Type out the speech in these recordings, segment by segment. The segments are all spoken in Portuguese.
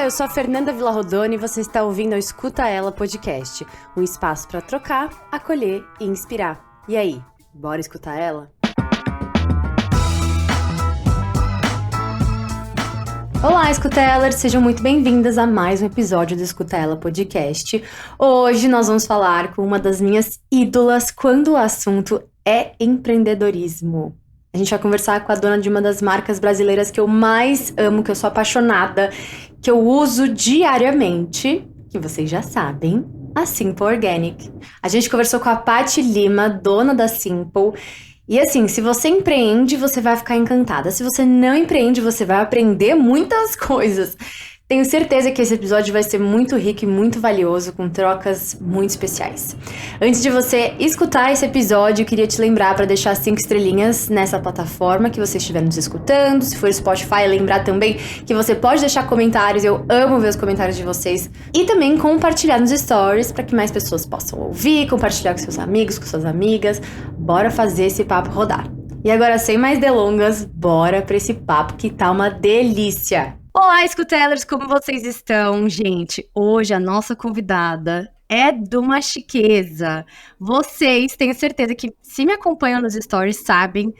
Olá, eu sou a Fernanda Villarrodone e você está ouvindo o Escuta Ela Podcast, um espaço para trocar, acolher e inspirar. E aí, bora escutar ela? Olá, Escutelers! Sejam muito bem-vindas a mais um episódio do Escuta Ela Podcast. Hoje nós vamos falar com uma das minhas ídolas quando o assunto é empreendedorismo. A gente vai conversar com a dona de uma das marcas brasileiras que eu mais amo, que eu sou apaixonada, que eu uso diariamente, que vocês já sabem, a Simple Organic. A gente conversou com a Paty Lima, dona da Simple. E assim, se você empreende, você vai ficar encantada. Se você não empreende, você vai aprender muitas coisas. Tenho certeza que esse episódio vai ser muito rico e muito valioso, com trocas muito especiais. Antes de você escutar esse episódio, eu queria te lembrar para deixar 5 estrelinhas nessa plataforma que você estiver nos escutando. Se for Spotify, lembrar também que você pode deixar comentários. Eu amo ver os comentários de vocês. E também compartilhar nos stories para que mais pessoas possam ouvir, compartilhar com seus amigos, com suas amigas. Bora fazer esse papo rodar. E agora, sem mais delongas, bora para esse papo que tá uma delícia! Olá, Escutelers, como vocês estão? Gente, hoje a nossa convidada é de uma chiqueza. Vocês, tenho certeza que se me acompanham nos stories, sabem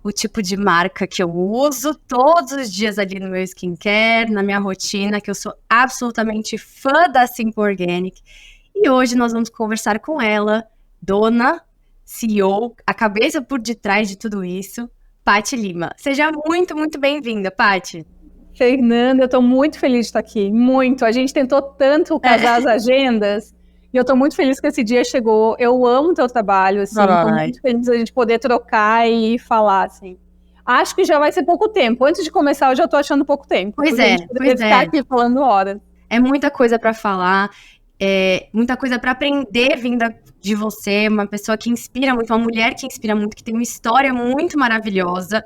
o tipo de marca que eu uso todos os dias ali no meu skincare, na minha rotina, que eu sou absolutamente fã da Simple Organic. E hoje nós vamos conversar com ela, dona, CEO, a cabeça por detrás de tudo isso, Paty Lima. Seja muito, muito bem-vinda, Paty. Fernanda, eu tô muito feliz de estar aqui, muito. A gente tentou tanto casar as agendas e eu tô muito feliz que esse dia chegou. Eu amo o teu trabalho, assim, tô muito feliz da gente poder trocar e falar, assim. Acho que já vai ser pouco tempo. Antes de começar, eu já tô achando pouco tempo. Pois é, a gente poderia ficar aqui falando horas. É muita coisa pra falar, muita coisa pra aprender vinda de você, uma pessoa que inspira muito, uma mulher que inspira muito, que tem uma história muito maravilhosa.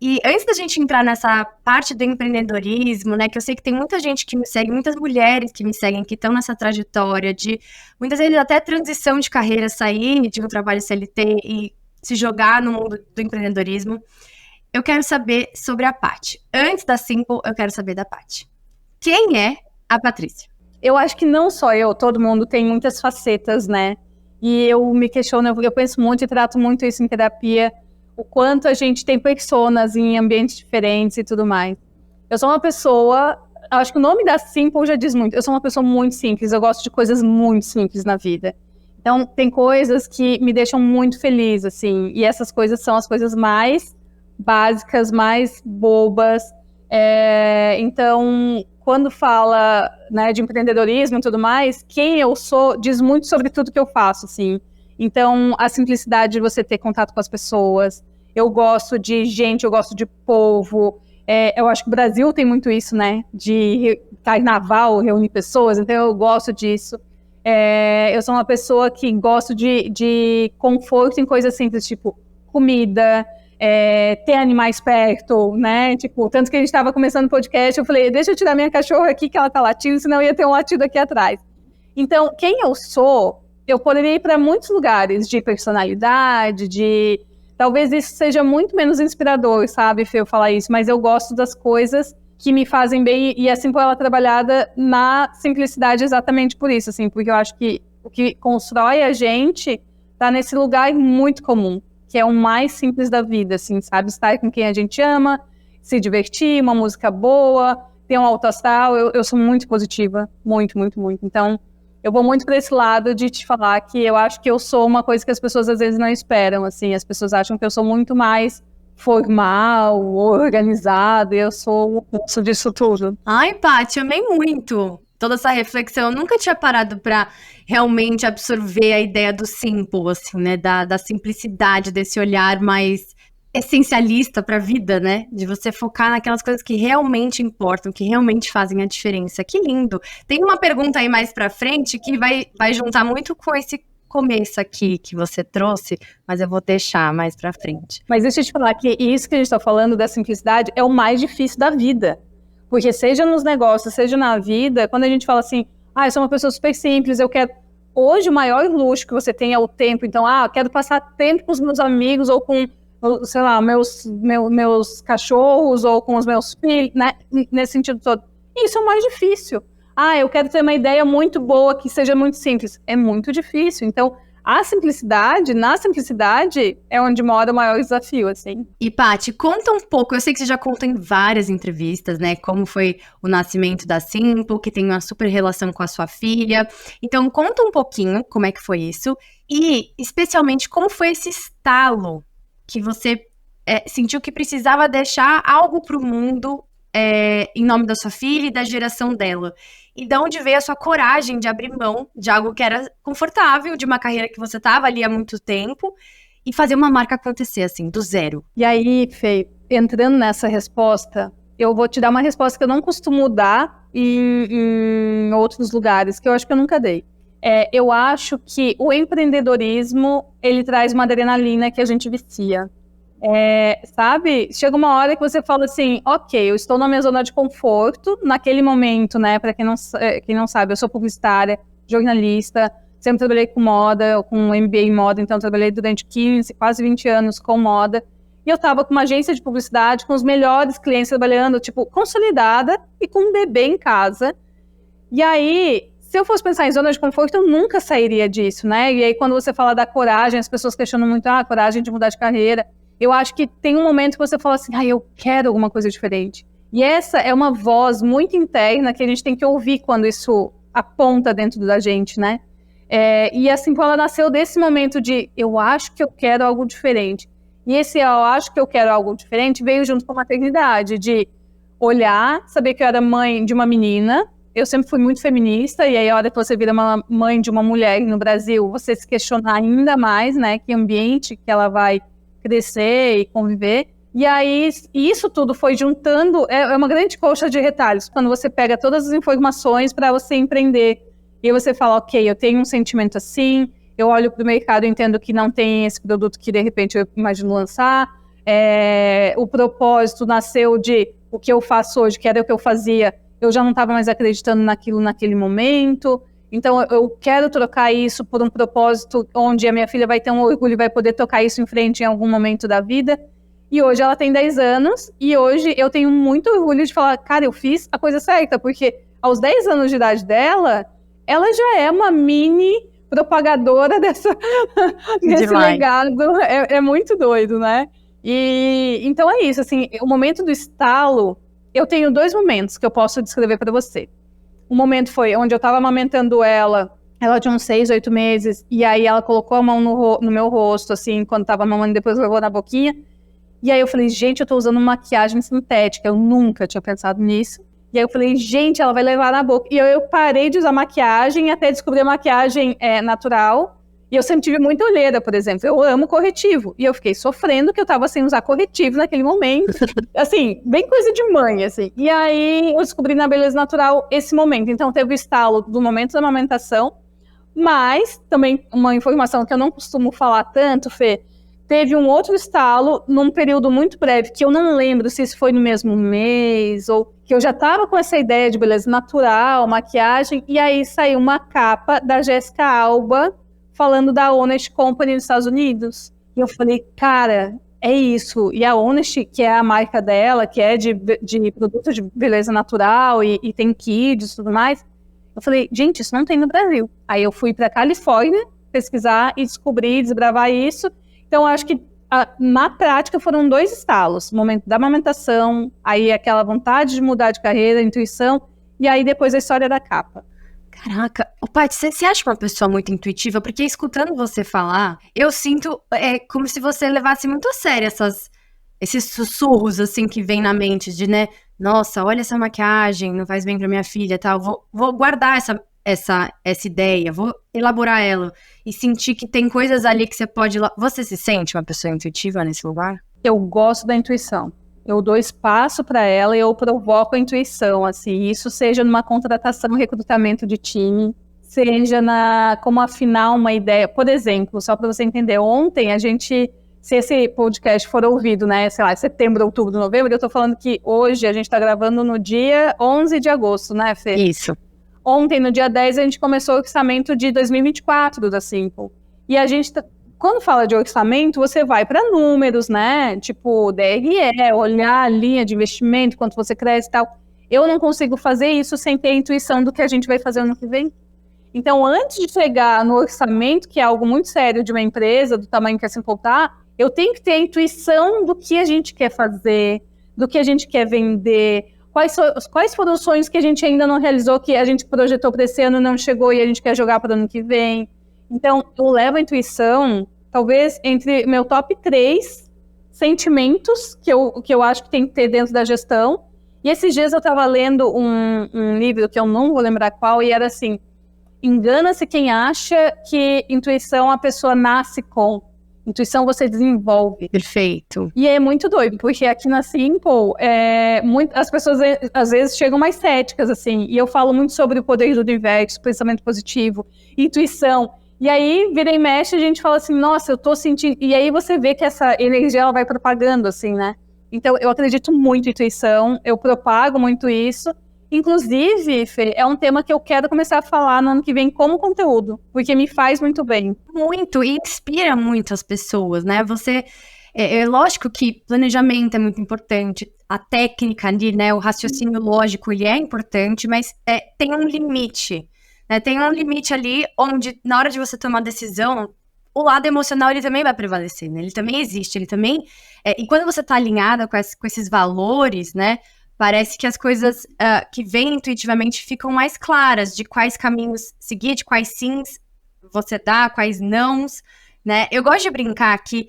E antes da gente entrar nessa parte do empreendedorismo, né, que eu sei que tem muita gente que me segue, muitas mulheres que me seguem, que estão nessa trajetória de, muitas vezes, até transição de carreira, sair de um trabalho CLT e se jogar no mundo do empreendedorismo, eu quero saber sobre a Paty. Antes da Simple, eu quero saber da Paty. Quem é a Patrícia? Eu acho que não só eu, todo mundo tem muitas facetas, né? E eu me questiono, eu penso muito e trato muito isso em terapia, o quanto a gente tem personas em ambientes diferentes e tudo mais. Eu sou uma pessoa, acho que o nome da Simple já diz muito, eu sou uma pessoa muito simples, eu gosto de coisas muito simples na vida. Então, tem coisas que me deixam muito feliz, assim, e essas coisas são as coisas mais básicas, mais bobas. Então, quando fala, né, de empreendedorismo e tudo mais, quem eu sou diz muito sobre tudo que eu faço, assim. Então, a simplicidade de você ter contato com as pessoas. Eu gosto de gente, eu gosto de povo. Eu acho que o Brasil tem muito isso, né? De carnaval, reunir pessoas. Então, eu gosto disso. Eu sou uma pessoa que gosto de conforto em coisas simples, tipo comida, ter animais perto, né? Tipo, tanto que a gente estava começando o podcast, eu falei, deixa eu tirar minha cachorra aqui que ela tá latindo, senão ia ter um latido aqui atrás. Então, quem eu sou... Eu poderia ir para muitos lugares de personalidade, talvez isso seja muito menos inspirador, sabe, Fê, eu falar isso, mas eu gosto das coisas que me fazem bem e a Simple ela é trabalhada na simplicidade exatamente por isso, assim, porque eu acho que o que constrói a gente tá nesse lugar muito comum, que é o mais simples da vida, assim, sabe, estar com quem a gente ama, se divertir, uma música boa, ter um alto astral, eu sou muito positiva, muito, muito, muito, então... Eu vou muito para esse lado de te falar que eu acho que eu sou uma coisa que as pessoas às vezes não esperam, assim, as pessoas acham que eu sou muito mais formal, organizada, e eu sou o oposto disso tudo. Ai, Paty, amei muito toda essa reflexão. Eu nunca tinha parado para realmente absorver a ideia do simple, assim, né, da simplicidade, desse olhar mais essencialista para a vida, né? De você focar naquelas coisas que realmente importam, que realmente fazem a diferença. Que lindo! Tem uma pergunta aí mais para frente que vai juntar muito com esse começo aqui que você trouxe, mas eu vou deixar mais para frente. Mas deixa eu te falar que isso que a gente está falando da simplicidade é o mais difícil da vida. Porque seja nos negócios, seja na vida, quando a gente fala assim, eu sou uma pessoa super simples, eu quero... Hoje o maior luxo que você tem é o tempo. Então, eu quero passar tempo com os meus amigos ou com... sei lá, meus cachorros ou com os meus filhos, né? Nesse sentido todo. isso é o mais difícil. Eu quero ter uma ideia muito boa, que seja muito simples. É muito difícil. Então, na simplicidade é onde mora o maior desafio, assim. E, Paty, conta um pouco, eu sei que você já conta em várias entrevistas, né, como foi o nascimento da Simple, que tem uma super relação com a sua filha. Então, conta um pouquinho como é que foi isso e, especialmente, como foi esse estalo que você sentiu que precisava deixar algo para o mundo em nome da sua filha e da geração dela. E de onde veio a sua coragem de abrir mão de algo que era confortável, de uma carreira que você estava ali há muito tempo, e fazer uma marca acontecer, assim, do zero. E aí, Fê, entrando nessa resposta, eu vou te dar uma resposta que eu não costumo dar em outros lugares, que eu acho que eu nunca dei. Eu acho que o empreendedorismo, ele traz uma adrenalina que a gente vicia. Sabe? Chega uma hora que você fala assim, ok, eu estou na minha zona de conforto, naquele momento, né? Para quem não sabe, eu sou publicitária, jornalista, sempre trabalhei com moda, com um MBA em moda, então trabalhei durante 15, quase 20 anos com moda. E eu estava com uma agência de publicidade, com os melhores clientes trabalhando, tipo, consolidada e com um bebê em casa. E aí, se eu fosse pensar em zona de conforto, eu nunca sairia disso, né? E aí, quando você fala da coragem, as pessoas questionam muito, a coragem de mudar de carreira. Eu acho que tem um momento que você fala assim, eu quero alguma coisa diferente. E essa é uma voz muito interna que a gente tem que ouvir quando isso aponta dentro da gente, né? E assim, ela nasceu desse momento de eu acho que eu quero algo diferente. E esse eu acho que eu quero algo diferente veio junto com a maternidade, de olhar, saber que eu era mãe de uma menina. Eu sempre fui muito feminista, e aí a hora que você vira uma mãe de uma mulher no Brasil, você se questionar ainda mais, né? Que ambiente que ela vai crescer e conviver. E aí, isso tudo foi juntando, é uma grande colcha de retalhos, quando você pega todas as informações para você empreender. E aí você fala, ok, eu tenho um sentimento assim, eu olho para o mercado e entendo que não tem esse produto que de repente eu imagino lançar. O propósito nasceu de o que eu faço hoje, que era o que eu fazia, eu já não estava mais acreditando naquilo naquele momento. Então, eu quero trocar isso por um propósito onde a minha filha vai ter um orgulho e vai poder tocar isso em frente em algum momento da vida. E hoje ela tem 10 anos, e hoje eu tenho muito orgulho de falar, cara, eu fiz a coisa certa, porque aos 10 anos de idade dela, ela já é uma mini propagadora desse legado. É muito doido, né? E então é isso, assim, o momento do estalo, eu tenho 2 momentos que eu posso descrever para você. Um momento foi onde eu estava amamentando ela tinha uns 6, 8 meses, e aí ela colocou a mão no meu rosto, assim, quando estava mamando, depois levou na boquinha. E aí eu falei, gente, eu tô usando maquiagem sintética, eu nunca tinha pensado nisso. E aí eu falei, gente, ela vai levar na boca. E eu parei de usar maquiagem até descobrir a maquiagem natural. E eu sempre tive muita olheira, por exemplo. Eu amo corretivo. E eu fiquei sofrendo que eu tava sem usar corretivo naquele momento. Assim, bem coisa de mãe, assim. E aí eu descobri na beleza natural esse momento. Então teve o estalo do momento da amamentação. Mas, também uma informação que eu não costumo falar tanto, Fê, teve um outro estalo num período muito breve, que eu não lembro se isso foi no mesmo mês, ou que eu já tava com essa ideia de beleza natural, maquiagem, e aí saiu uma capa da Jessica Alba, falando da Honest Company nos Estados Unidos. E eu falei, cara, é isso. E a Honest, que é a marca dela, que é de produto de beleza natural e tem kids e tudo mais, eu falei, gente, isso não tem no Brasil. Aí eu fui para Califórnia pesquisar e descobrir, desbravar isso. Então, acho que na prática foram 2 estalos. O momento da amamentação, aí aquela vontade de mudar de carreira, intuição, e aí depois a história da capa. Caraca, Paty, você acha uma pessoa muito intuitiva? Porque escutando você falar, eu sinto como se você levasse muito a sério esses sussurros, assim, que vem na mente de, né? Nossa, olha essa maquiagem, não faz bem pra minha filha, tal. Vou guardar essa ideia, vou elaborar ela e sentir que tem coisas ali que você pode... Você se sente uma pessoa intuitiva nesse lugar? Eu gosto da intuição. Eu dou espaço para ela e eu provoco a intuição, assim, isso seja numa contratação, recrutamento de time, seja como afinar uma ideia. Por exemplo, só para você entender, ontem a gente, se esse podcast for ouvido, né, sei lá, setembro, outubro, novembro, eu tô falando que hoje a gente tá gravando no dia 11 de agosto, né, Fê? Isso. Ontem, no dia 10, a gente começou o orçamento de 2024 da Simple. E a gente quando fala de orçamento, você vai para números, né? Tipo, DRE, olhar a linha de investimento, quanto você cresce e tal. eu não consigo fazer isso sem ter a intuição do que a gente vai fazer ano que vem. Então, antes de chegar no orçamento, que é algo muito sério de uma empresa, do tamanho que é se importar, eu tenho que ter a intuição do que a gente quer fazer, do que a gente quer vender, quais foram os sonhos que a gente ainda não realizou, que a gente projetou para esse ano, não chegou e a gente quer jogar para o ano que vem. Então, eu levo a intuição, talvez, entre meu top 3 sentimentos que eu acho que tem que ter dentro da gestão. E esses dias eu estava lendo um livro, que eu não vou lembrar qual, e era assim: engana-se quem acha que intuição a pessoa nasce com. Intuição você desenvolve. Perfeito. E é muito doido, porque aqui na Simple, as pessoas às vezes chegam mais céticas, assim, e eu falo muito sobre o poder do universo, pensamento positivo, intuição. E aí, vira e mexe, a gente fala assim, nossa, eu tô sentindo... E aí você vê que essa energia, ela vai propagando, assim, né? Então, eu acredito muito em intuição, eu propago muito isso. Inclusive, Fê, é um tema que eu quero começar a falar no ano que vem como conteúdo, porque me faz muito bem. Muito, e inspira muito as pessoas, né? É lógico que planejamento é muito importante, a técnica ali, né? O raciocínio lógico, ele é importante, mas tem um limite, né? Tem um limite ali onde, na hora de você tomar decisão, o lado emocional, ele também vai prevalecer, né? Ele também existe, ele também... e quando você tá alinhada com esses valores, né? Parece que as coisas que vêm intuitivamente ficam mais claras de quais caminhos seguir, de quais sims você dá, quais nãos, né? Eu gosto de brincar que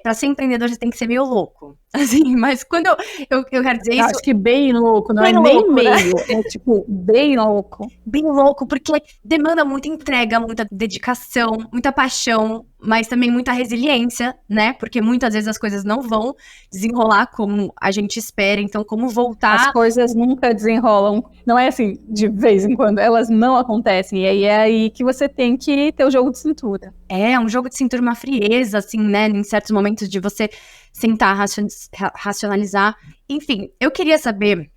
para ser empreendedor você tem que ser meio louco, assim, mas quando eu quero dizer isso... Acho que bem louco, não bem é louco, nem né? meio, é tipo, bem louco. Bem louco, porque demanda muita entrega, muita dedicação, muita paixão, mas também muita resiliência, né? Porque muitas vezes as coisas não vão desenrolar como a gente espera, então como voltar... As coisas nunca desenrolam, não é assim, de vez em quando, elas não acontecem, e aí é aí que você tem que ter o jogo de cintura. É um jogo de cintura, uma frieza, assim, né? Em certos momentos de você sentar, racionalizar. Enfim, eu queria saber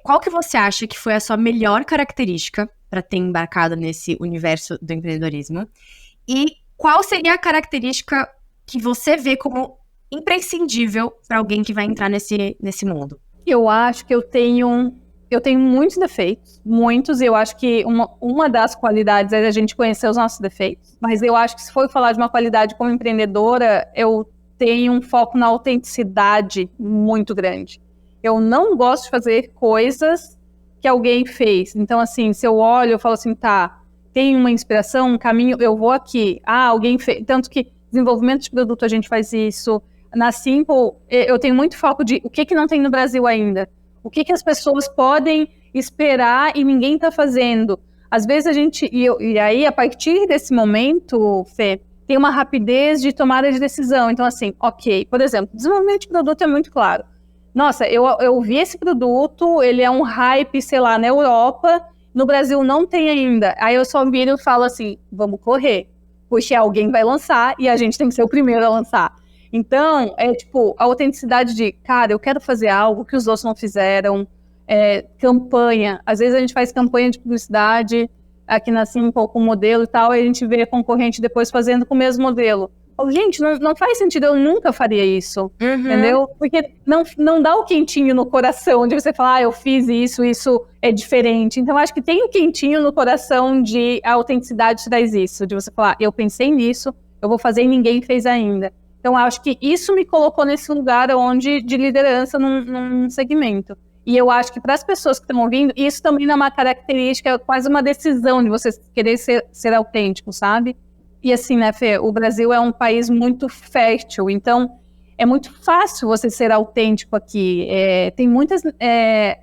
qual que você acha que foi a sua melhor característica para ter embarcado nesse universo do empreendedorismo e qual seria a característica que você vê como imprescindível para alguém que vai entrar nesse mundo? Eu acho que eu tenho muitos defeitos, muitos, e eu acho que uma das qualidades é a gente conhecer os nossos defeitos. Mas eu acho que se for falar de uma qualidade como empreendedora, eu tenho um foco na autenticidade muito grande. Eu não gosto de fazer coisas que alguém fez. Então, assim, se eu olho, eu falo assim, tá, tem uma inspiração, um caminho, eu vou aqui. Ah, alguém fez. Tanto que desenvolvimento de produto a gente faz isso. Na Simple, eu tenho muito foco de o que não tem no Brasil ainda. O que as pessoas podem esperar e ninguém está fazendo. Às vezes a gente... E aí, a partir desse momento, Fê, tem uma rapidez de tomada de decisão. Então, assim, ok. Por exemplo, desenvolvimento de produto é muito claro. Nossa, eu vi esse produto, ele é um hype, sei lá, na Europa, no Brasil não tem ainda. Aí eu só viro e falo assim, vamos correr, porque alguém vai lançar e a gente tem que ser o primeiro a lançar. Então, é tipo, a autenticidade de, cara, eu quero fazer algo que os outros não fizeram, campanha. Às vezes a gente faz campanha de publicidade aqui na Simple com modelo e tal, e a gente vê a concorrente depois fazendo com o mesmo modelo. Gente, não faz sentido, eu nunca faria isso, entendeu? Porque não dá o quentinho no coração de você falar, eu fiz isso é diferente. Então, acho que tem o quentinho no coração de a autenticidade te traz isso, de você falar, eu pensei nisso, eu vou fazer e ninguém fez ainda. Então, acho que isso me colocou nesse lugar de liderança num segmento. E eu acho que para as pessoas que estão ouvindo, isso também é uma característica, é quase uma decisão de você querer ser autêntico, sabe? E assim, né, Fê, o Brasil é um país muito fértil, então é muito fácil você ser autêntico aqui. Tem muitas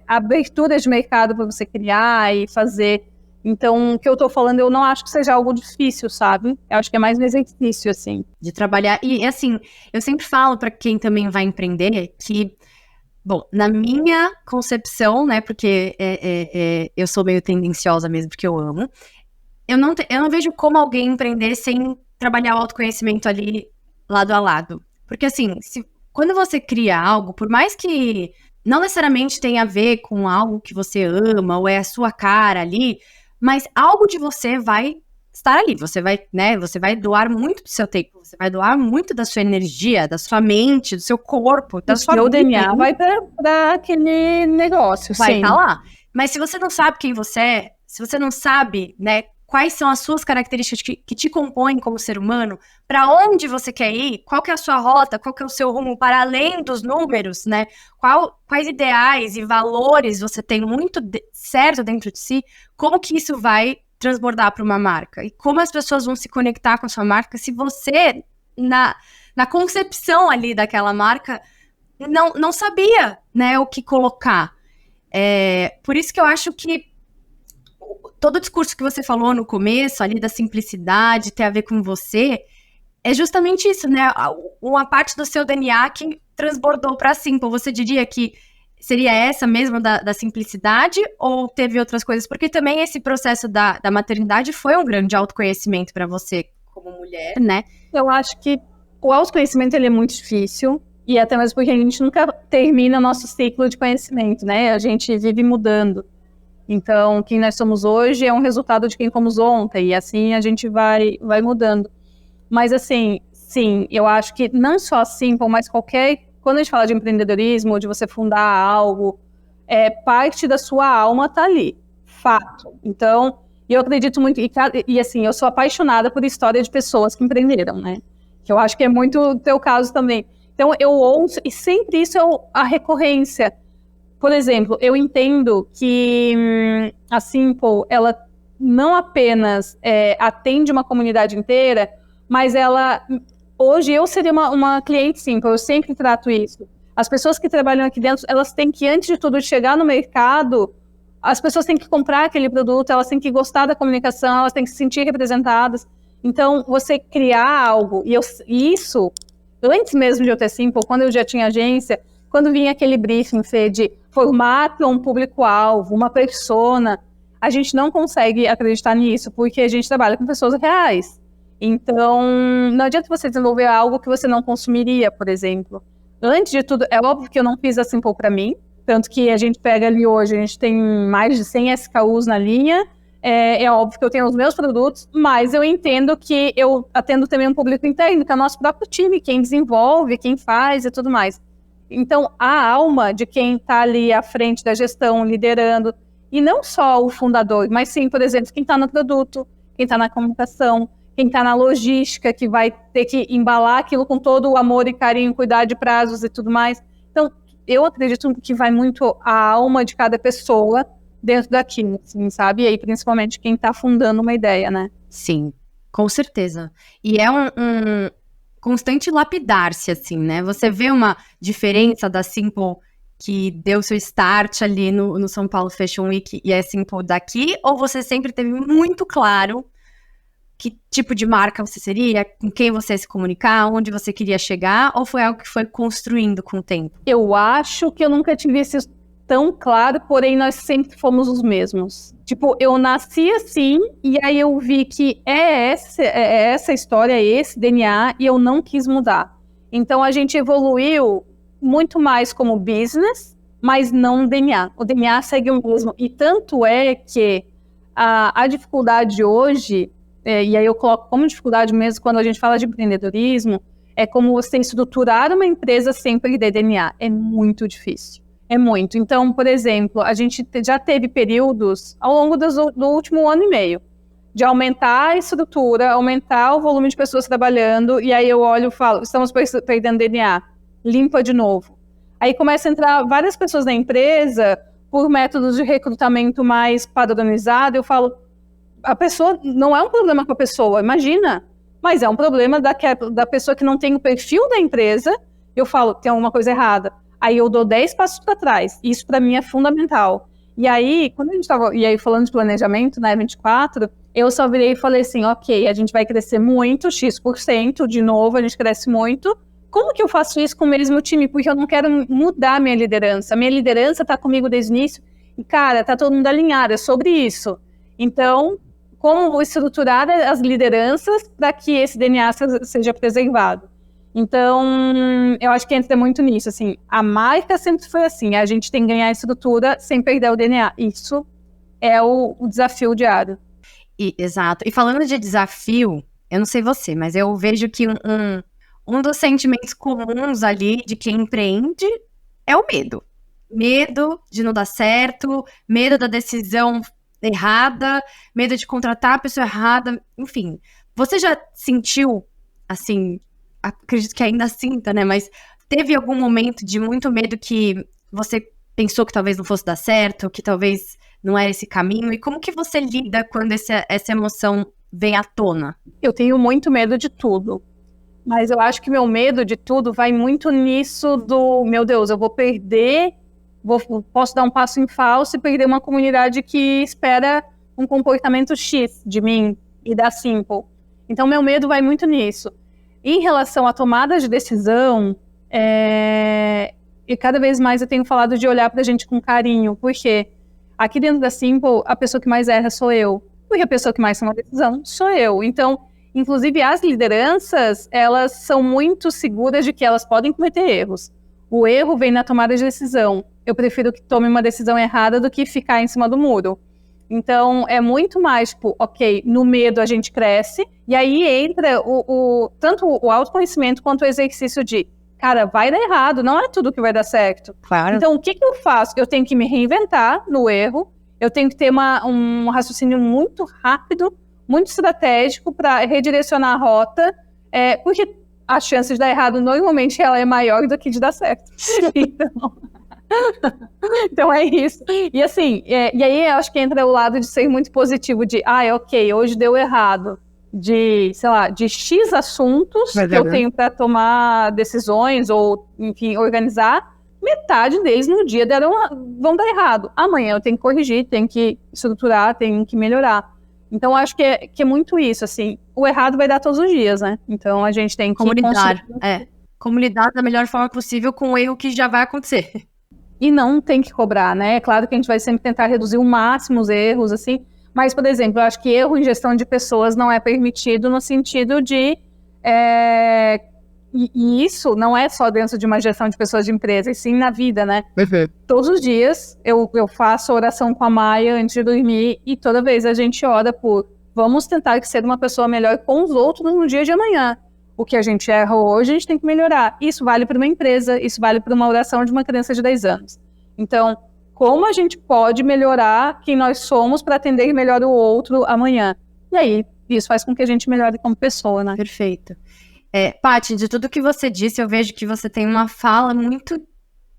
aberturas de mercado para você criar e fazer. Então, o que eu tô falando, eu não acho que seja algo difícil, sabe? Eu acho que é mais um exercício, assim. De trabalhar. E, assim, eu sempre falo para quem também vai empreender que, bom, na minha concepção, né, porque eu sou meio tendenciosa mesmo, porque eu amo, eu não vejo como alguém empreender sem trabalhar o autoconhecimento ali lado a lado. Porque, assim, quando você cria algo, por mais que não necessariamente tenha a ver com algo que você ama ou é a sua cara ali, mas algo de você vai estar ali. Você vai, né? Você vai doar muito do seu tempo, você vai doar muito da sua energia, da sua mente, do seu corpo, da sua O vida. DNA vai para aquele negócio, Vai sim. estar lá. Mas se você não sabe quem você é, se você não sabe, né, quais são as suas características que te compõem como ser humano, para onde você quer ir, qual que é a sua rota, qual que é o seu rumo para além dos números, né? Quais ideais e valores você tem muito certo dentro de si, como que isso vai transbordar para uma marca? E como as pessoas vão se conectar com a sua marca se você, na concepção ali daquela marca, não sabia, né, o que colocar. Por isso que eu acho que todo o discurso que você falou no começo, ali da simplicidade, ter a ver com você, é justamente isso, né? Uma parte do seu DNA que transbordou para Simple. Você diria que seria essa mesmo da simplicidade ou teve outras coisas? Porque também esse processo da maternidade foi um grande autoconhecimento para você como mulher, né? Eu acho que o autoconhecimento ele é muito difícil, e até mesmo porque a gente nunca termina nosso ciclo de conhecimento, né? A gente vive mudando. Então, quem nós somos hoje é um resultado de quem fomos ontem, e assim a gente vai mudando. Mas assim, sim, eu acho que não só a Simple, mas quando a gente fala de empreendedorismo, de você fundar algo, parte da sua alma tá ali, fato. Então, eu acredito muito, e assim, eu sou apaixonada por história de pessoas que empreenderam, né? Que eu acho que é muito o teu caso também. Então, eu ouço, e sempre isso é a recorrência. Por exemplo, eu entendo que a Simple, ela não apenas atende uma comunidade inteira, mas hoje eu seria uma cliente Simple, eu sempre trato isso. As pessoas que trabalham aqui dentro, elas têm que, antes de tudo, chegar no mercado, as pessoas têm que comprar aquele produto, elas têm que gostar da comunicação, elas têm que se sentir representadas. Então, você criar algo, e isso, antes mesmo de eu ter Simple, quando eu já tinha agência, quando vinha aquele briefing, Fê, de formato um público-alvo, uma persona, a gente não consegue acreditar nisso, porque a gente trabalha com pessoas reais. Então, não adianta você desenvolver algo que você não consumiria, por exemplo. Antes de tudo, é óbvio que eu não fiz a Simple para mim, tanto que a gente pega ali hoje, a gente tem mais de 100 SKUs na linha, é óbvio que eu tenho os meus produtos, mas eu entendo que eu atendo também um público interno, que é o nosso próprio time, quem desenvolve, quem faz e tudo mais. Então, a alma de quem está ali à frente da gestão, liderando, e não só o fundador, mas sim, por exemplo, quem está no produto, quem está na comunicação, quem está na logística, que vai ter que embalar aquilo com todo o amor e carinho, cuidar de prazos e tudo mais. Então, eu acredito que vai muito a alma de cada pessoa dentro daquilo, assim, sabe? E aí, principalmente, quem está fundando uma ideia, né? Sim, com certeza. E é um constante lapidar-se, assim, né? Você vê uma diferença da Simple que deu seu start ali no São Paulo Fashion Week e é Simple daqui? Ou você sempre teve muito claro que tipo de marca você seria, com quem você ia se comunicar, onde você queria chegar? Ou foi algo que foi construindo com o tempo? Eu acho que eu nunca tive isso tão claro, porém nós sempre fomos os mesmos. Tipo, eu nasci assim, e aí eu vi que é essa história, é esse DNA, e eu não quis mudar. Então a gente evoluiu muito mais como business, mas não DNA. O DNA segue o mesmo. E tanto é que a dificuldade hoje, e aí eu coloco como dificuldade mesmo quando a gente fala de empreendedorismo, é como você estruturar uma empresa sem perder DNA. É muito difícil. É muito. Então, por exemplo, a gente já teve períodos ao longo do último ano e meio de aumentar a estrutura, aumentar o volume de pessoas trabalhando, e aí eu olho e falo, estamos perdendo DNA, limpa de novo. Aí começa a entrar várias pessoas na empresa por métodos de recrutamento mais padronizado, eu falo, a pessoa, não é um problema com a pessoa, imagina, mas é um problema da pessoa que não tem o perfil da empresa, eu falo, tem alguma coisa errada. Aí eu dou 10 passos para trás. Isso para mim é fundamental. E aí, quando a gente estava falando de planejamento, né, 24, eu só virei e falei assim, ok, a gente vai crescer muito, X%, de novo, a gente cresce muito. Como que eu faço isso com o mesmo time? Porque eu não quero mudar a minha liderança. A minha liderança está comigo desde o início. E, cara, tá todo mundo alinhado, é sobre isso. Então, como vou estruturar as lideranças para que esse DNA seja preservado? Então, eu acho que entra muito nisso, assim, a marca sempre foi assim, a gente tem que ganhar a estrutura sem perder o DNA, isso é o desafio diário. Exato. E falando de desafio, eu não sei você, mas eu vejo que um dos sentimentos comuns ali de quem empreende é o medo. Medo de não dar certo, medo da decisão errada, medo de contratar a pessoa errada, enfim. Você já sentiu, assim, acredito que ainda sinta, né? Mas teve algum momento de muito medo que você pensou que talvez não fosse dar certo, que talvez não era esse caminho? E como que você lida quando essa emoção vem à tona? Eu tenho muito medo de tudo. Mas eu acho que meu medo de tudo vai muito nisso do, meu Deus, eu vou perder, posso dar um passo em falso e perder uma comunidade que espera um comportamento X de mim e da Simple. Então, meu medo vai muito nisso. Em relação à tomada de decisão, e cada vez mais eu tenho falado de olhar pra gente com carinho, porque aqui dentro da Simple, a pessoa que mais erra sou eu, porque a pessoa que mais toma decisão sou eu. Então, inclusive, as lideranças, elas são muito seguras de que elas podem cometer erros. O erro vem na tomada de decisão. Eu prefiro que tome uma decisão errada do que ficar em cima do muro. Então, é muito mais, tipo, ok, no medo a gente cresce, e aí entra tanto o autoconhecimento quanto o exercício de, cara, vai dar errado, não é tudo que vai dar certo. Claro. Então, o que eu faço? Eu tenho que me reinventar no erro, eu tenho que ter um raciocínio muito rápido, muito estratégico para redirecionar a rota, porque a chance de dar errado normalmente ela é maior do que de dar certo. Então é isso. E assim, e aí eu acho que entra o lado de ser muito positivo, de, ok, hoje deu errado, de, sei lá, de X assuntos que eu tenho para tomar decisões ou, enfim, organizar, metade deles no dia vão dar errado. Amanhã eu tenho que corrigir, tenho que estruturar, tenho que melhorar. Então, acho que é muito isso, assim, o errado vai dar todos os dias, né? Então, a gente tem que... Como lidar da melhor forma possível com o erro que já vai acontecer. E não tem que cobrar, né? É claro que a gente vai sempre tentar reduzir o máximo os erros, assim, mas, por exemplo, eu acho que erro em gestão de pessoas não é permitido no sentido de... E isso não é só dentro de uma gestão de pessoas de empresa, e sim na vida, né? Perfeito. Todos os dias eu faço oração com a Maia antes de dormir e toda vez a gente ora por vamos tentar ser uma pessoa melhor com os outros no dia de amanhã. O que a gente erra hoje, a gente tem que melhorar. Isso vale para uma empresa, isso vale para uma oração de uma criança de 10 anos. Então, como a gente pode melhorar quem nós somos para atender melhor o outro amanhã? E aí, isso faz com que a gente melhore como pessoa, né? Perfeito. Paty, de tudo que você disse, eu vejo que você tem uma fala muito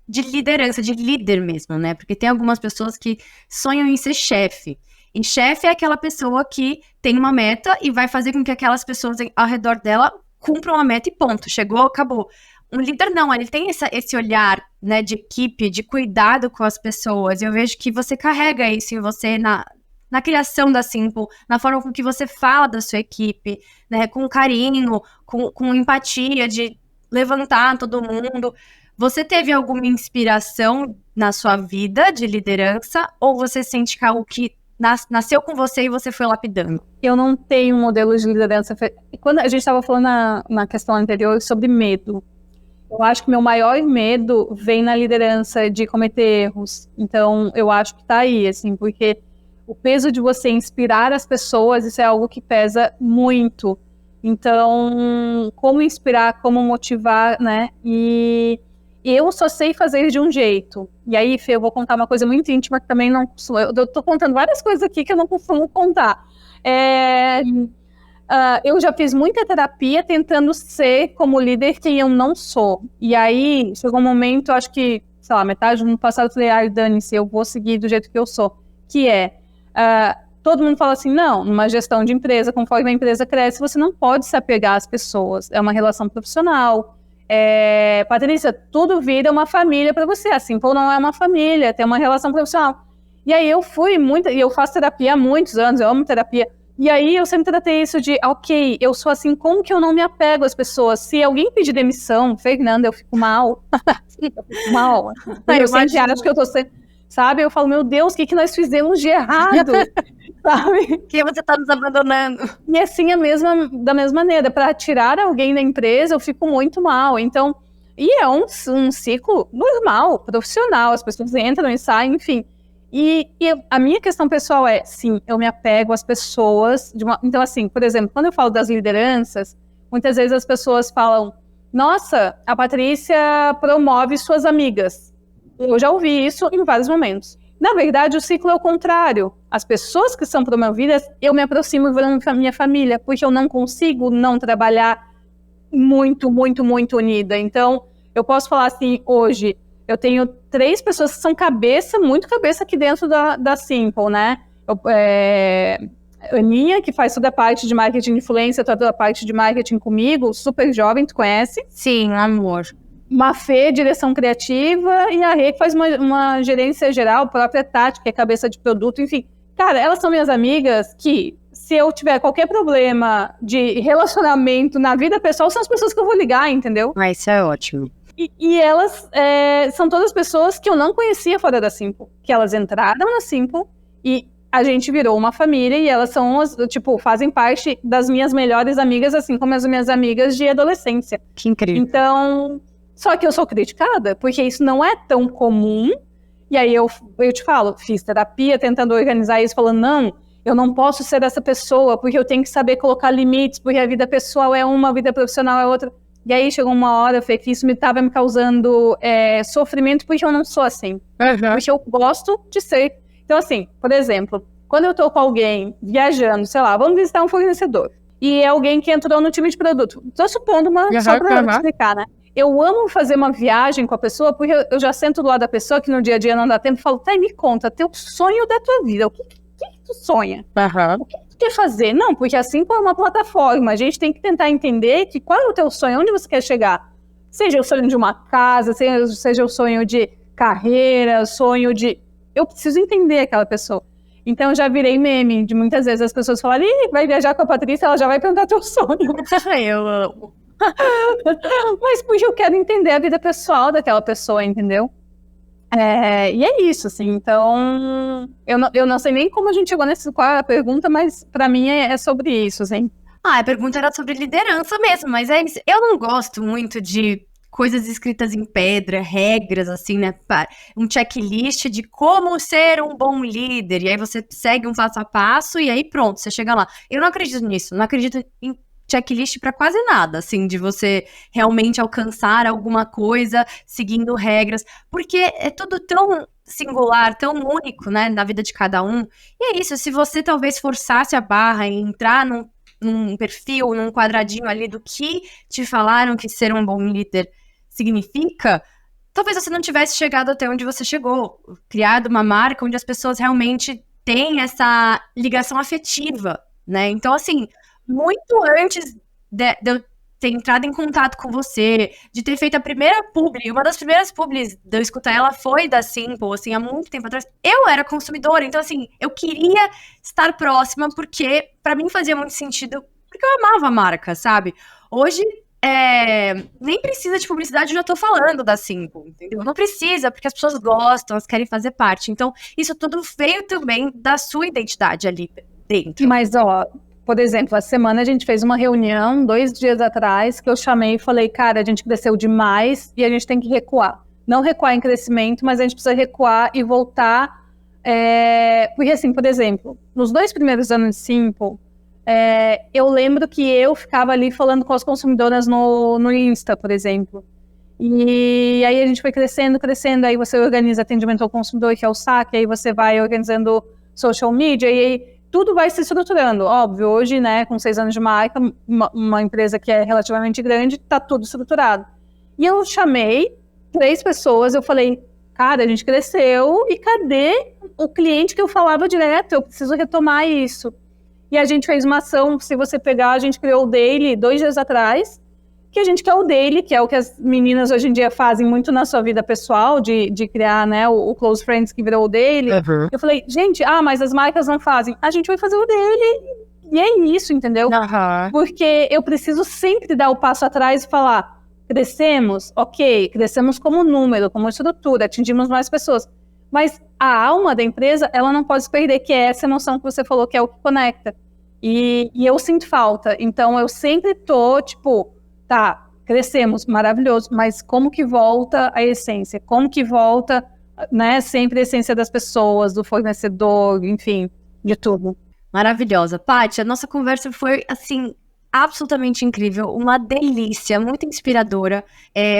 de liderança, de líder mesmo, né? Porque tem algumas pessoas que sonham em ser chefe. E chefe é aquela pessoa que tem uma meta e vai fazer com que aquelas pessoas ao redor dela cumpram a meta e ponto. Chegou, acabou. Um líder não, ele tem esse olhar, né, de equipe, de cuidado com as pessoas. Eu vejo que você carrega isso em você na criação da Simple, na forma com que você fala da sua equipe, né, com carinho, com empatia, de levantar todo mundo. Você teve alguma inspiração na sua vida de liderança ou você sente que é algo que nasceu com você e você foi lapidando? Eu não tenho um modelo de liderança. Quando a gente estava falando na questão anterior sobre medo, eu acho que meu maior medo vem na liderança de cometer erros. Então, eu acho que tá aí, assim, porque o peso de você inspirar as pessoas, isso é algo que pesa muito. Então, como inspirar, como motivar, né? E eu só sei fazer de um jeito. E aí, Fê, eu vou contar uma coisa muito íntima que também não... Eu tô contando várias coisas aqui que eu não costumo contar. Eu já fiz muita terapia tentando ser como líder quem eu não sou. E aí, chegou um momento, acho que, sei lá, metade do ano passado, eu falei, dane-se, eu vou seguir do jeito que eu sou. Que todo mundo fala assim, não, numa gestão de empresa, conforme a empresa cresce, você não pode se apegar às pessoas. É uma relação profissional. Patrícia, tudo vira uma família para você. A Simple não é uma família, tem uma relação profissional. E aí e eu faço terapia há muitos anos, eu amo terapia. E aí eu sempre tratei isso de, ok, eu sou assim, como que eu não me apego às pessoas? Se alguém pedir demissão, Fernanda, eu fico mal. Eu fico mal. Eu sempre acho que eu tô sendo... Sabe? Eu falo, meu Deus, o que nós fizemos de errado? Sabe? Que você tá nos abandonando. E assim, da mesma maneira, para tirar alguém da empresa, eu fico muito mal. Então, e é um ciclo normal, profissional, as pessoas entram e saem, enfim. A minha questão pessoal é, sim, eu me apego às pessoas. Então, assim, por exemplo, quando eu falo das lideranças, muitas vezes as pessoas falam, nossa, a Patrícia promove suas amigas. Eu já ouvi isso em vários momentos. Na verdade, o ciclo é o contrário. As pessoas que são promovidas, eu me aproximo e vou na minha família, porque eu não consigo não trabalhar muito, muito, muito unida. Então, eu posso falar assim, hoje, eu tenho 3 pessoas que são muito cabeça aqui dentro da Simple, né? Aninha, que faz toda a parte de marketing de influência, toda a parte de marketing comigo, super jovem, tu conhece? Sim, amor. Mafê, direção criativa, e a Rê, que faz uma gerência geral, própria Tati, que é cabeça de produto, enfim. Cara, elas são minhas amigas que, se eu tiver qualquer problema de relacionamento na vida pessoal, são as pessoas que eu vou ligar, entendeu? Ah, isso é ótimo. E elas são todas pessoas que eu não conhecia fora da Simple, que elas entraram na Simple e a gente virou uma família e elas são, fazem parte das minhas melhores amigas, assim como as minhas amigas de adolescência. Que incrível. Então, só que eu sou criticada, porque isso não é tão comum. E aí eu te falo, fiz terapia tentando organizar isso, falando, não, eu não posso ser essa pessoa, porque eu tenho que saber colocar limites, porque a vida pessoal é uma, a vida profissional é outra. E aí chegou uma hora, Fê, que isso estava me causando sofrimento, porque eu não sou assim. Porque eu gosto de ser. Então, assim, por exemplo, quando eu tô com alguém viajando, sei lá, vamos visitar um fornecedor, e é alguém que entrou no time de produto. Tô supondo só pra explicar, né? Eu amo fazer uma viagem com a pessoa, porque eu já sento do lado da pessoa, que no dia a dia não dá tempo, e falo, tá, me conta, teu sonho da tua vida, o que tu sonha? O que tu quer fazer? Não, porque assim é uma plataforma, a gente tem que tentar entender que qual é o teu sonho, onde você quer chegar. Seja o sonho de uma casa, seja o sonho de carreira, sonho de... Eu preciso entender aquela pessoa. Então, eu já virei meme de muitas vezes as pessoas falarem, vai viajar com a Patrícia, ela já vai perguntar teu sonho. Eu amo. Mas porque eu quero entender a vida pessoal daquela pessoa, entendeu? E é isso, assim. Então, eu não sei nem como a gente chegou qual é a pergunta, mas pra mim é sobre isso, assim. A pergunta era sobre liderança mesmo, mas eu não gosto muito de coisas escritas em pedra, regras, assim, né? Um checklist de como ser um bom líder. E aí você segue um passo a passo e aí pronto, você chega lá. Eu não acredito nisso, não acredito em checklist para quase nada, assim, de você realmente alcançar alguma coisa seguindo regras, porque é tudo tão singular, tão único, né, na vida de cada um. E é isso, se você talvez forçasse a barra e entrar num perfil, num quadradinho ali do que te falaram que ser um bom líder significa, talvez você não tivesse chegado até onde você chegou, criado uma marca onde as pessoas realmente têm essa ligação afetiva, né? Então, assim, muito antes de eu ter entrado em contato com você, de ter feito a primeira publi, uma das primeiras publis de eu escutar ela foi da Simple, assim, há muito tempo atrás, eu era consumidora, então, assim, eu queria estar próxima, porque pra mim fazia muito sentido, porque eu amava a marca, sabe? Hoje, nem precisa de publicidade, eu já tô falando da Simple, entendeu? Não precisa, porque as pessoas gostam, elas querem fazer parte, então, isso tudo veio também da sua identidade ali dentro. Mas, ó... Por exemplo, a semana a gente fez uma reunião, 2 dias atrás, que eu chamei e falei, cara, a gente cresceu demais e a gente tem que recuar. Não recuar em crescimento, mas a gente precisa recuar e voltar. Porque assim, por exemplo, nos 2 primeiros anos de Simple, eu lembro que eu ficava ali falando com as consumidoras no Insta, por exemplo. E aí a gente foi crescendo, aí você organiza atendimento ao consumidor, que é o saque, aí você vai organizando social media, e aí tudo vai se estruturando, óbvio, hoje, né, com 6 anos de marca, uma empresa que é relativamente grande, tá tudo estruturado. E eu chamei 3 pessoas, eu falei, cara, a gente cresceu, e cadê o cliente que eu falava direto? Eu preciso retomar isso. E a gente fez uma ação, se você pegar, a gente criou o Daily 2 dias atrás, que a gente quer o Daily, que é o que as meninas hoje em dia fazem muito na sua vida pessoal, de criar, né, o Close Friends que virou o Daily. Uhum. Eu falei, gente, mas as marcas não fazem. A gente vai fazer o Daily, e é isso, entendeu? Uhum. Porque eu preciso sempre dar o passo atrás e falar, crescemos, ok, crescemos como número, como estrutura, atingimos mais pessoas. Mas a alma da empresa, ela não pode se perder, que é essa emoção que você falou, que é o que conecta. E eu sinto falta. Então, eu sempre tô, tá, crescemos, maravilhoso, mas como que volta a essência? Como que volta né, sempre a essência das pessoas, do fornecedor, enfim, de tudo. Maravilhosa. Paty, a nossa conversa foi, assim, absolutamente incrível, uma delícia, muito inspiradora.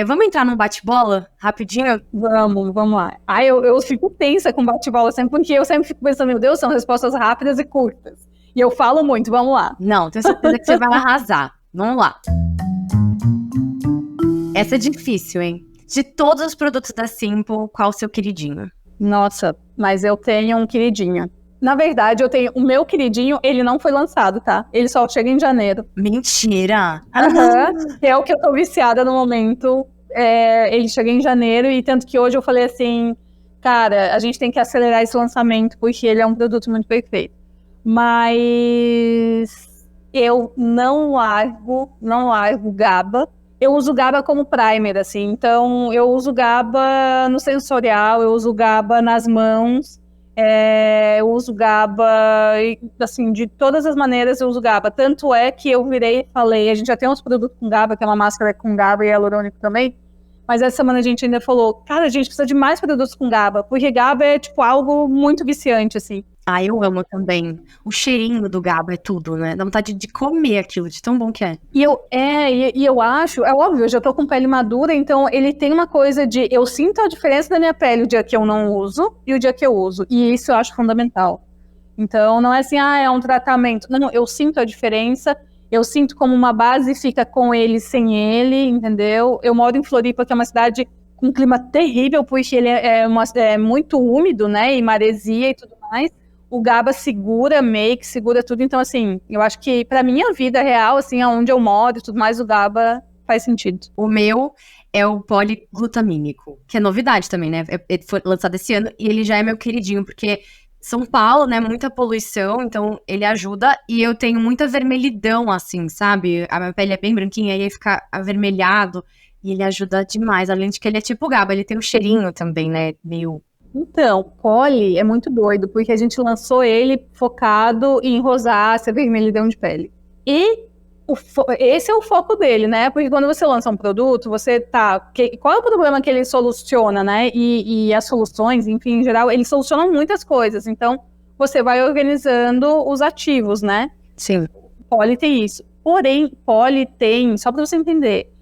Vamos entrar num bate-bola, rapidinho? Vamos lá. Eu fico tensa com bate-bola sempre, porque eu sempre fico pensando, meu Deus, são respostas rápidas e curtas. E eu falo muito, vamos lá. Não, tenho certeza que você vai arrasar. Vamos lá. Essa é difícil, hein? De todos os produtos da Simple, qual o seu queridinho? Nossa, mas eu tenho um queridinho. Na verdade, eu tenho o meu queridinho, ele não foi lançado, tá? Ele só chega em janeiro. Mentira! É o que eu tô viciada no momento. Ele chega em janeiro e tanto que hoje eu falei assim, cara, a gente tem que acelerar esse lançamento porque ele é um produto muito perfeito. Mas eu não largo GABA. Eu uso GABA como primer, assim. Então, eu uso GABA no sensorial, eu uso GABA nas mãos, eu uso GABA, assim, de todas as maneiras eu uso GABA. Tanto é que eu virei e falei, a gente já tem uns produtos com GABA, que é uma máscara com GABA e hialurônico também, mas essa semana a gente ainda falou, cara, a gente precisa de mais produtos com GABA, porque GABA é, tipo, algo muito viciante, assim. Ah, eu amo também. O cheirinho do GABA é tudo, né? Dá vontade de comer aquilo, de tão bom que é. E eu acho, é óbvio, eu já tô com pele madura, então ele tem uma coisa de, eu sinto a diferença da minha pele o dia que eu não uso e o dia que eu uso. E isso eu acho fundamental. Então não é assim, é um tratamento. Não, eu sinto a diferença, eu sinto como uma base fica com ele sem ele, entendeu? Eu moro em Floripa, que é uma cidade com um clima terrível, porque ele é muito úmido, né? E maresia e tudo mais. O GABA segura make, segura tudo. Então, assim, eu acho que pra minha vida real, assim, onde eu moro e tudo mais, o GABA faz sentido. O meu é o poliglutamínico, que é novidade também, né? Ele foi lançado esse ano e ele já é meu queridinho, porque São Paulo, né, muita poluição, então ele ajuda. E eu tenho muita vermelhidão, assim, sabe? A minha pele é bem branquinha e aí fica avermelhado. E ele ajuda demais, além de que ele é tipo GABA, ele tem um cheirinho também, né, meio... Então, Poli é muito doido, porque a gente lançou ele focado em rosácea, vermelhidão de pele. E esse é o foco dele, né? Porque quando você lança um produto, qual é o problema que ele soluciona, né? E as soluções, enfim, em geral, eles solucionam muitas coisas. Então, você vai organizando os ativos, né? Sim. Poli tem isso. Porém, Poli tem, só para você entender,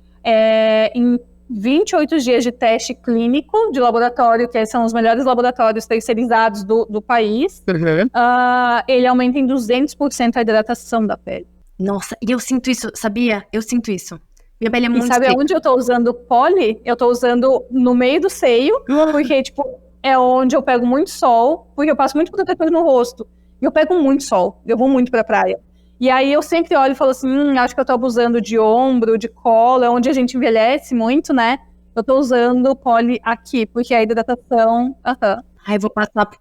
em 28 dias de teste clínico de laboratório, que são os melhores laboratórios terceirizados do país, ele aumenta em 200% a hidratação da pele. Nossa, e eu sinto isso, sabia? Eu sinto isso. Minha pele é muito E sabe seca. onde eu tô usando Poli? Eu tô usando no meio do seio, porque, tipo, é onde eu pego muito sol, porque eu passo muito protetor no rosto, e eu pego muito sol, eu vou muito pra praia. E aí eu sempre olho e falo assim, acho que eu tô abusando de ombro, de colo, é onde a gente envelhece muito, né? Eu tô usando Poli aqui, porque a hidratação... Ai,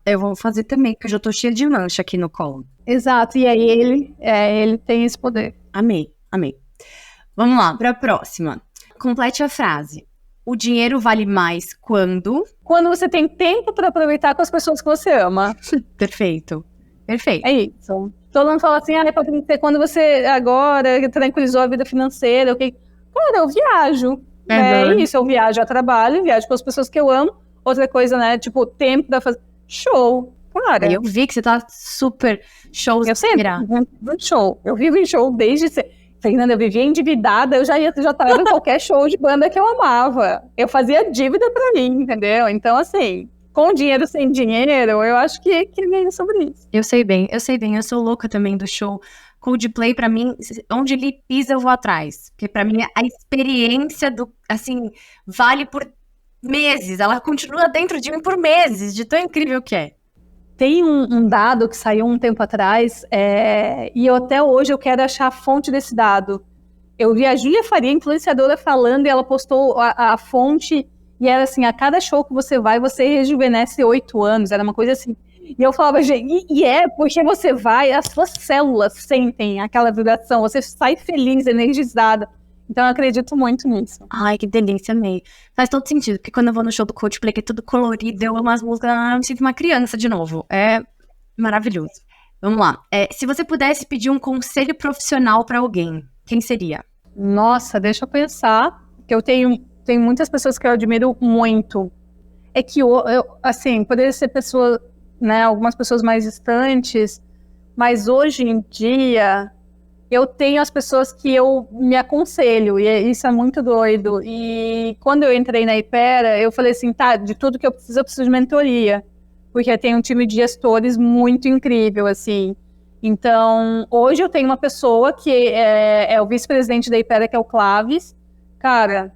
eu vou fazer também, porque eu já tô cheia de mancha aqui no colo. Exato, e aí ele tem esse poder. Amei. Vamos lá, pra próxima. Complete a frase. O dinheiro vale mais quando... Quando você tem tempo pra aproveitar com as pessoas que você ama. Perfeito. É isso. Todo mundo fala assim, pode ser quando você agora tranquilizou a vida financeira, ok? Cara, eu viajo. É isso, eu viajo a trabalho, viajo com as pessoas que eu amo. Outra coisa, né, tipo, tempo pra fazer show. Cara, eu vi que você tá super show. Eu sempre vivo show. Eu vivo em show desde... Fernanda, eu vivia endividada, eu já tava em qualquer show de banda que eu amava. Eu fazia dívida pra mim, entendeu? Então, assim... Com dinheiro, sem dinheiro, eu acho que é meio sobre isso. Eu sei bem, eu sou louca também do show. Coldplay, pra mim, onde ele pisa, eu vou atrás. Porque pra mim, a experiência vale por meses. Ela continua dentro de mim por meses, de tão incrível que é. Tem um dado que saiu um tempo atrás, e até hoje eu quero achar a fonte desse dado. Eu vi a Júlia Faria, influenciadora, falando, e ela postou a fonte... E era assim, a cada show que você vai, você rejuvenesce 8 anos, era uma coisa assim. E eu falava, gente, porque você vai, as suas células sentem aquela vibração, você sai feliz, energizada. Então eu acredito muito nisso. Ai, que delícia, amei. Faz todo sentido, porque quando eu vou no show do Coldplay, que é tudo colorido, eu amo as músicas, eu me sinto uma criança de novo. É maravilhoso. Vamos lá. Se você pudesse pedir um conselho profissional pra alguém, quem seria? Nossa, deixa eu pensar, que eu tenho muitas pessoas que eu admiro muito. é que assim, poderia ser pessoa, né, algumas pessoas mais distantes, mas hoje em dia eu tenho as pessoas que eu me aconselho, e isso é muito doido. E quando eu entrei na Hypera, eu falei assim, tá, de tudo que eu preciso de mentoria, porque tem um time de gestores muito incrível, assim. Então, hoje eu tenho uma pessoa que é o vice-presidente da Hypera, que é o Claves. Cara,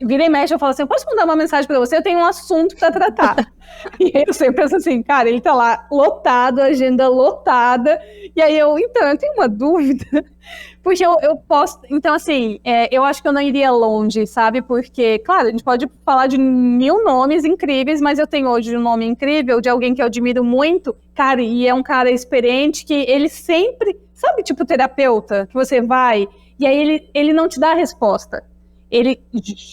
vira e mexe, eu falo assim, eu posso mandar uma mensagem para você? Eu tenho um assunto para tratar. E eu sempre penso assim, cara, ele tá lá lotado, agenda lotada. E aí eu tenho uma dúvida. Porque eu posso... Então, assim, eu acho que eu não iria longe, sabe? Porque, claro, a gente pode falar de 1000 nomes incríveis, mas eu tenho hoje um nome incrível de alguém que eu admiro muito, cara, e é um cara experiente que ele sempre... Sabe, tipo terapeuta, que você vai e aí ele não te dá a resposta. Ele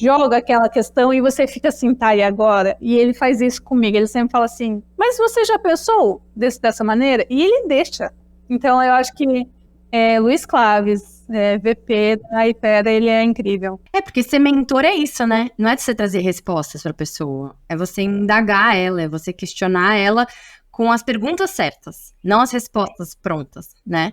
joga aquela questão e você fica assim, tá, e agora? E ele faz isso comigo, ele sempre fala assim, mas você já pensou dessa maneira? E ele deixa. Então, eu acho que Luiz Claves, VP da Hypera, ele é incrível. Porque ser mentor é isso, né? Não é de você trazer respostas pra pessoa. É você indagar ela, é você questionar ela com as perguntas certas, não as respostas prontas, né?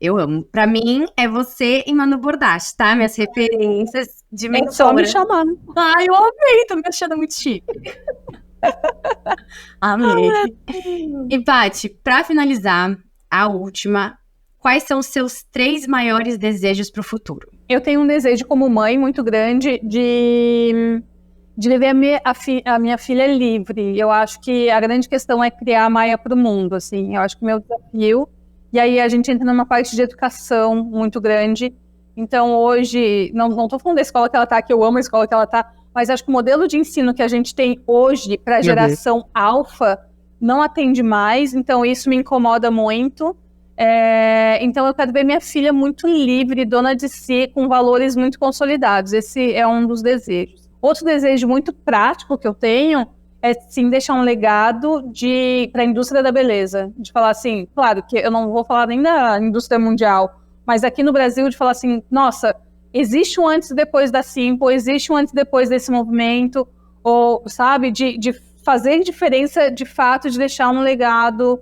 Eu amo. Pra mim, é você e Manu Bordache, tá? Minhas referências de mentora. É só me chamar. Ai, eu amei, tô me achando muito chique. Amei. E, Paty, pra finalizar, a última, quais são os seus 3 maiores desejos pro futuro? Eu tenho um desejo como mãe muito grande de viver a minha filha livre. Eu acho que a grande questão é criar a Maia pro mundo, assim. Eu acho que o meu desafio... E aí a gente entra numa parte de educação muito grande. Então hoje, não estou falando da escola que ela está, que eu amo a escola que ela está, mas acho que o modelo de ensino que a gente tem hoje para a geração alfa não atende mais, então isso me incomoda muito. Então eu quero ver minha filha muito livre, dona de si, com valores muito consolidados. Esse é um dos desejos. Outro desejo muito prático que eu tenho é sim deixar um legado para a indústria da beleza, de falar assim, claro que eu não vou falar nem da indústria mundial, mas aqui no Brasil de falar assim, nossa, existe um antes e depois da Simple, existe um antes e depois desse movimento, ou sabe, de fazer diferença de fato, de deixar um legado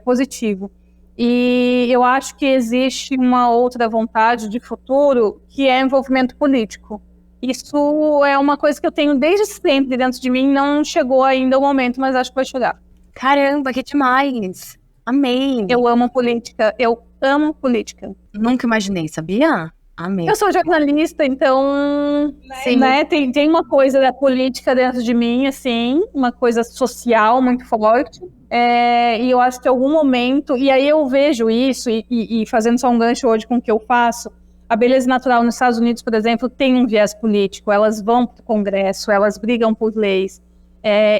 positivo. E eu acho que existe uma outra vontade de futuro que é envolvimento político. Isso é uma coisa que eu tenho desde sempre dentro de mim, não chegou ainda o momento, mas acho que vai chegar. Caramba, que demais! Amei! Eu amo política, eu amo política. Nunca imaginei, sabia? Amei. Eu sou jornalista, então, né, tem uma coisa da política dentro de mim, assim, uma coisa social muito forte. E eu acho que em algum momento, e aí eu vejo isso, e fazendo só um gancho hoje com o que eu faço, a beleza natural nos Estados Unidos, por exemplo, tem um viés político, elas vão para o Congresso, elas brigam por leis.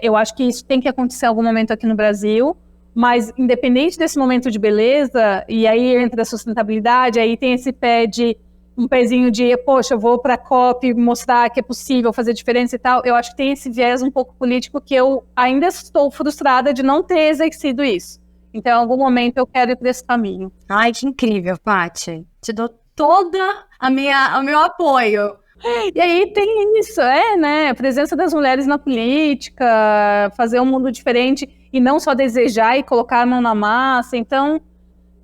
Eu acho que isso tem que acontecer em algum momento aqui no Brasil, mas independente desse momento de beleza, e aí entra a sustentabilidade, aí tem esse um pezinho de, poxa, eu vou para a COP mostrar que é possível fazer diferença e tal, eu acho que tem esse viés um pouco político que eu ainda estou frustrada de não ter exercido isso. Então, em algum momento eu quero ir por esse caminho. Ai, que incrível, Paty. Te dou todo o meu apoio. E aí tem isso, né? A presença das mulheres na política, fazer um mundo diferente e não só desejar e colocar a mão na massa. Então,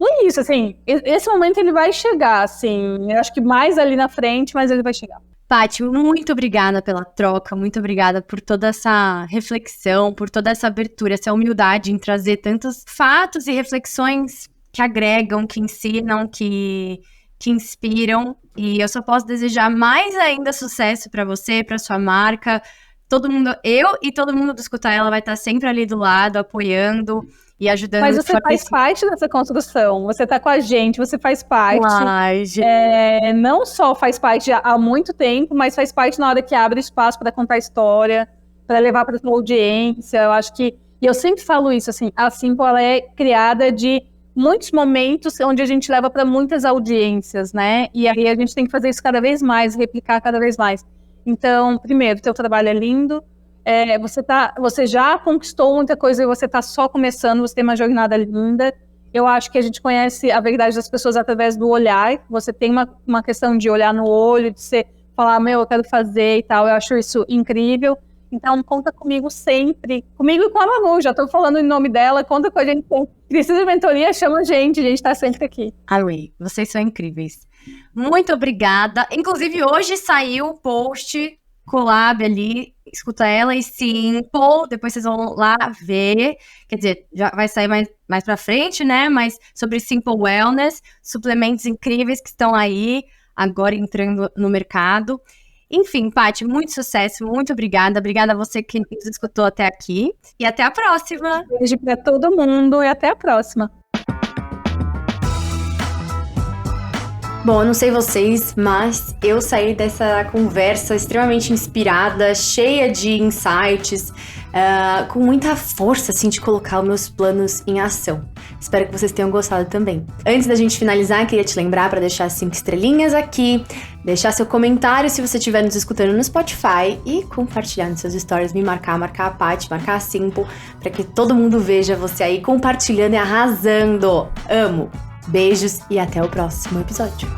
não é isso, assim, esse momento ele vai chegar, assim, eu acho que mais ali na frente, mas ele vai chegar. Paty, muito obrigada pela troca, muito obrigada por toda essa reflexão, por toda essa abertura, essa humildade em trazer tantos fatos e reflexões que agregam, que ensinam, que inspiram, e eu só posso desejar mais ainda sucesso para você, para sua marca. Todo mundo, eu e todo mundo do Escuta Ela vai estar sempre ali do lado, apoiando e ajudando. Mas você faz parte dessa construção, você tá com a gente, você faz parte. Ai, gente. Não só faz parte há muito tempo, mas faz parte na hora que abre espaço para contar história, para levar para sua audiência. Eu acho que, e eu sempre falo isso, assim, a Simple ela é criada de muitos momentos onde a gente leva para muitas audiências, né? E aí a gente tem que fazer isso cada vez mais, replicar cada vez mais. Então, primeiro, teu trabalho é lindo, você já conquistou muita coisa e você está só começando, você tem uma jornada linda. Eu acho que a gente conhece a verdade das pessoas através do olhar. Você tem uma questão de olhar no olho, de você falar, eu quero fazer e tal. Eu acho isso incrível. Então, conta comigo sempre. Comigo e com a Manu, já tô falando em nome dela, conta com a gente. Precisa de mentoria, chama a gente tá sempre aqui. Amei, vocês são incríveis. Muito obrigada. Inclusive, hoje saiu o post collab ali, escuta ela e Simple, depois vocês vão lá ver, quer dizer, já vai sair mais pra frente, né, mas sobre Simple Wellness, suplementos incríveis que estão aí, agora entrando no mercado. Enfim, Paty, muito sucesso, muito obrigada a você que nos escutou até aqui, e até a próxima! Beijo pra todo mundo e até a próxima! Bom, eu não sei vocês, mas eu saí dessa conversa extremamente inspirada, cheia de insights, com muita força, assim, de colocar os meus planos em ação. Espero que vocês tenham gostado também. Antes da gente finalizar, queria te lembrar para deixar 5 estrelinhas aqui, deixar seu comentário se você estiver nos escutando no Spotify e compartilhar nos seus stories, me marcar a Paty, marcar a Simple, para que todo mundo veja você aí compartilhando e arrasando. Amo! Beijos e até o próximo episódio.